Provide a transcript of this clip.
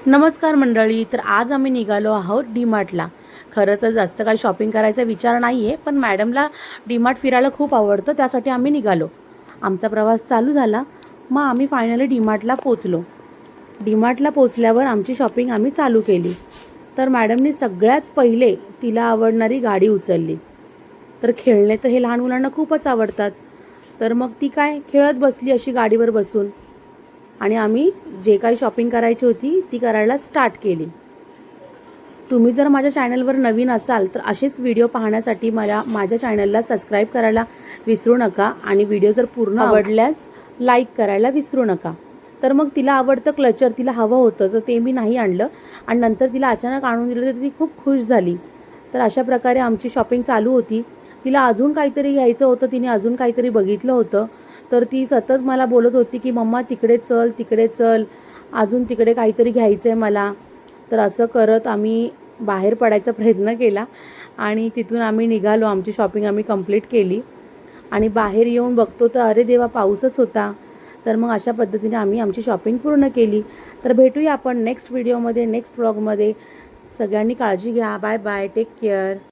नमस्कार मंडळी. तर आज आम्ही निघालो आहोत डीमार्टला. खरं तर जास्त काही शॉपिंग करायचा विचार नाही आहे, पण मॅडमला डीमार्ट फिरायला खूप आवडतं, त्यासाठी आम्ही निघालो. आमचा प्रवास चालू झाला. मग आम्ही फायनली डीमार्टला पोचलो. डीमार्टला पोचल्यावर आमची शॉपिंग आम्ही चालू केली. तर मॅडमनी सगळ्यात पहिले तिला आवडणारी गाडी उचलली. तर खेळणे तर हे लहान मुलांना खूपच आवडतात. तर मग ती काय खेळत बसली अशी गाडीवर बसून. आणि आम्ही जे काही शॉपिंग करायची होती ती करायला स्टार्ट केली. तुम्ही जर माझ्या चॅनलवर नवीन असाल तर असेच व्हिडिओ पाहण्यासाठी माझ्या चॅनलला सबस्क्राईब करायला विसरू नका आणि व्हिडिओ जर पूर्ण आवडल्यास लाईक करायला विसरू नका. तर मग तिला आवडतं क्लचर तिला हवं होतं, तर ते मी नाही आणलं आणि नंतर तिला अचानक आणून दिलं तर ती खूप खुश झाली. तर अशा प्रकारे आमची शॉपिंग चालू होती. तिला अजून काहीतरी घ्यायचं होतं, तिने अजून काहीतरी बघितलं होतं. तर ती सतत मला बोलत होती की मम्मा तिकडे चल, तिकडे चल, अजून तिकडे काहीतरी घ्यायचं आहे मला. तर असं करत आम्ही बाहेर पडायचा प्रयत्न केला आणि तिथून आम्ही निघालो. आमची शॉपिंग आम्ही कंप्लीट केली आणि बाहेर येऊन बघतो तर अरे देवा, पाऊसच होता. तर मग अशा पद्धतीने आम्ही आमची शॉपिंग पूर्ण केली. तर भेटूया आपण नेक्स्ट व्हिडिओमध्ये, नेक्स्ट व्लॉगमध्ये. सगळ्यांनी काळजी घ्या. Bye bye, take care.